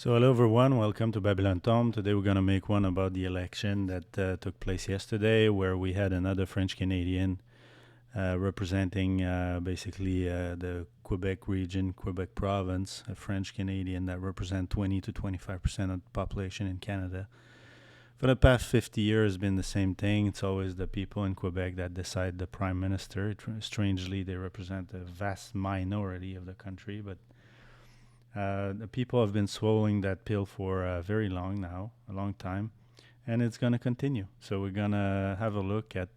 So, hello everyone, welcome to Babylon Tom. Today we're going to make one about the election that took place yesterday, where we had another French Canadian representing basically the Quebec region, Quebec province, a French Canadian that represent 20 to 25% of the population in Canada. For the past 50 years, it's been the same thing. It's always the people in Quebec that decide the prime minister. Strangely, they represent a vast minority of the country, but the people have been swallowing that pill for very long now, a long time, and it's going to continue. So we're going to have a look at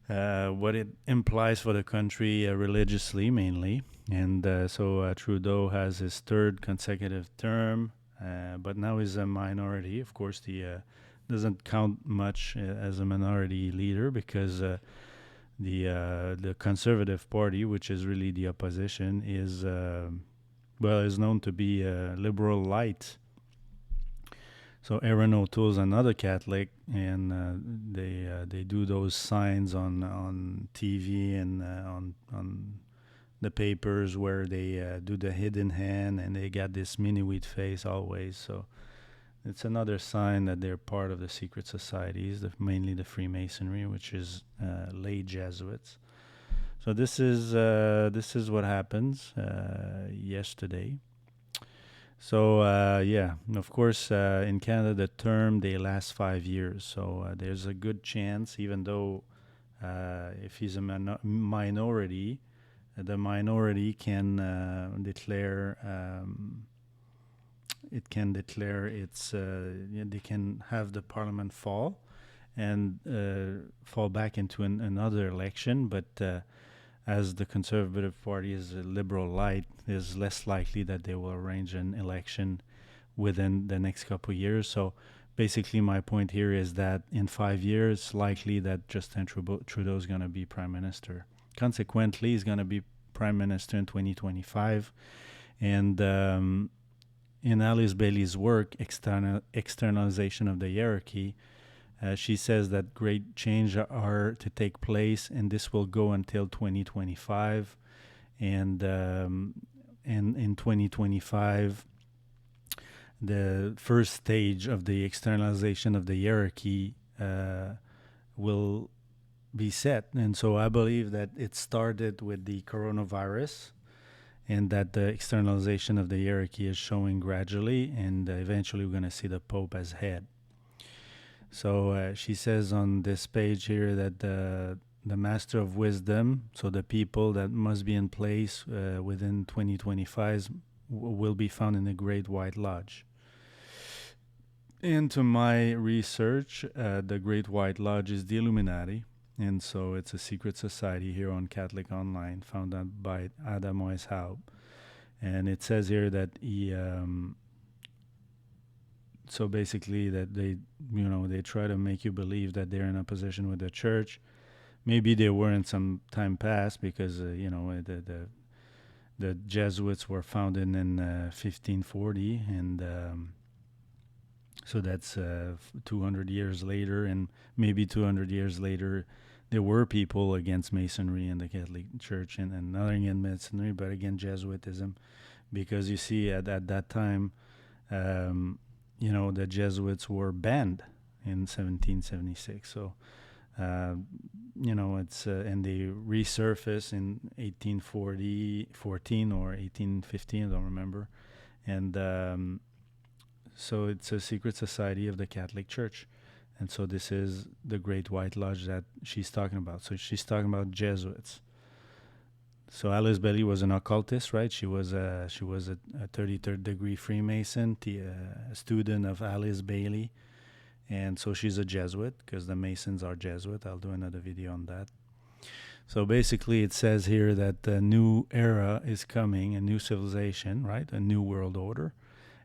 what it implies for the country religiously, mainly. And so Trudeau has his third consecutive term, but now he's a minority. Of course, the doesn't count much as a minority leader because the Conservative Party, which is really the opposition, is known to be liberal light. So Aaron O'Toole's another Catholic, and they do those signs on TV and on the papers where they do the hidden hand, and they got this mini wheat face always. So it's another sign that they're part of the secret societies, mainly the Freemasonry, which is lay Jesuits. So this is what happens yesterday. So yeah, of course, in Canada, the term they last 5 years. So there's a good chance, even though if he's a minority, the minority can declare. It can declare its. They can have the parliament fall, and fall back into another election, but as the Conservative Party is a liberal light, it's less likely that they will arrange an election within the next couple of years. So basically, my point here is that in 5 years, it's likely that Justin Trudeau is going to be prime minister. Consequently, he's going to be prime minister in 2025. And in Alice Bailey's work, Externalization of the Hierarchy, she says that great change are to take place, and this will go until 2025. And in 2025, the first stage of the externalization of the hierarchy will be set. And so I believe that it started with the coronavirus, and that the externalization of the hierarchy is showing gradually, and eventually we're going to see the Pope as head. So she says on this page here that the Master of Wisdom, so the people that must be in place within 2025, will be found in the Great White Lodge. Into my research, the Great White Lodge is the Illuminati, and so it's a secret society here on Catholic Online, founded by Adam Weishaupt. And it says here that he... so basically that they try to make you believe that they're in opposition with the church. Maybe they were in some time past, because the Jesuits were founded in 1540, and so that's 200 years later, and maybe 200 years later there were people against Masonry and the Catholic Church, and not against Masonry but against Jesuitism, because you see at that time the Jesuits were banned in 1776. So, it's and they resurfaced in 1814 or 1815, I don't remember. And so it's a secret society of the Catholic Church. And so this is the Great White Lodge that she's talking about. So she's talking about Jesuits. So Alice Bailey was an occultist, right? She was a 33rd degree Freemason, a student of Alice Bailey, and so she's a Jesuit, because the Masons are Jesuit. I'll do another video on that. So basically, it says here that a new era is coming, a new civilization, right? A new world order,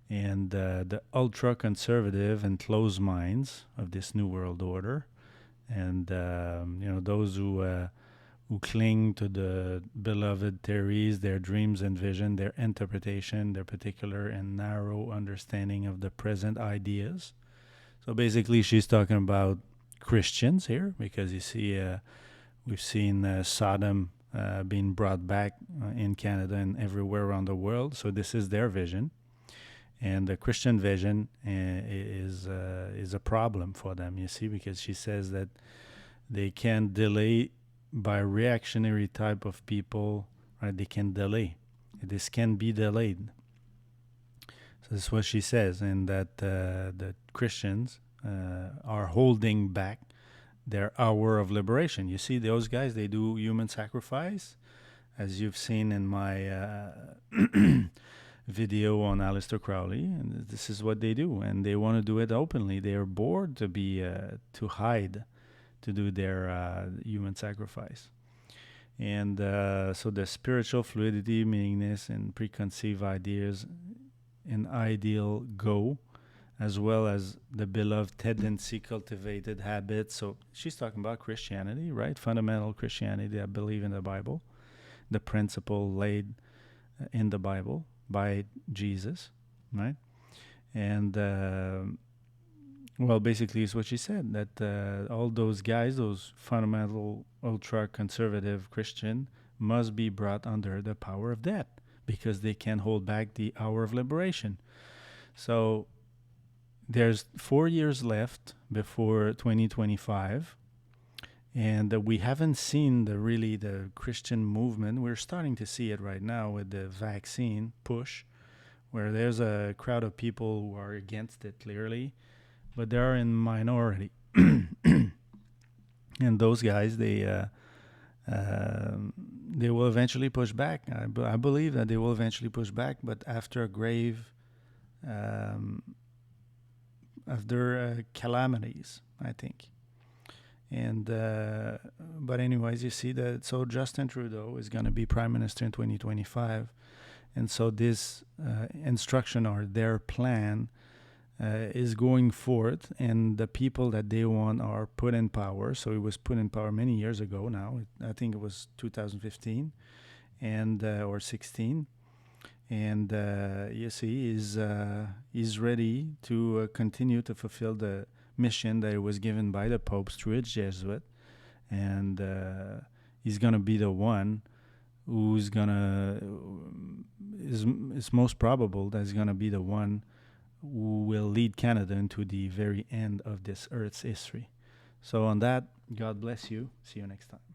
and the ultra conservative and closed minds of this new world order, and those who cling to the beloved theories, their dreams and vision, their interpretation, their particular and narrow understanding of the present ideas. So basically, she's talking about Christians here, because you see, we've seen Sodom being brought back in Canada and everywhere around the world. So this is their vision. And the Christian vision is a problem for them, you see, because she says that they can delay by reactionary type of people, right? They can delay. This can be delayed. So this is what she says, and that the Christians are holding back their hour of liberation. You see, those guys, they do human sacrifice, as you've seen in my video on Aleister Crowley, and this is what they do, and they want to do it openly. They are bored to hide, to do their human sacrifice. And so the spiritual fluidity, meaningness, and preconceived ideas and ideal go, as well as the beloved tendency, cultivated habits. So she's talking about Christianity, right? Fundamental Christianity that believe in the Bible, the principle laid in the Bible by Jesus, right? And well, basically, it's what she said, that all those guys, those fundamental, ultra-conservative Christian, must be brought under the power of death because they can hold back the hour of liberation. So there's 4 years left before 2025, and we haven't seen the Christian movement. We're starting to see it right now with the vaccine push, where there's a crowd of people who are against it clearly, but they are in minority. And those guys, they will eventually push back. I believe that they will eventually push back, but after calamities, I think. And but anyways, you see that, so Justin Trudeau is going to be prime minister in 2025, and so this instruction or their plan is going forth, and the people that they want are put in power. So it was put in power many years ago now. I think it was 2015 and or 16. And you see, is ready to continue to fulfill the mission that it was given by the popes through its Jesuit. And he's going to be the one who's going to, is most probable that he's going to be the one who will lead Canada into the very end of this Earth's history. So on that, God bless you. See you next time.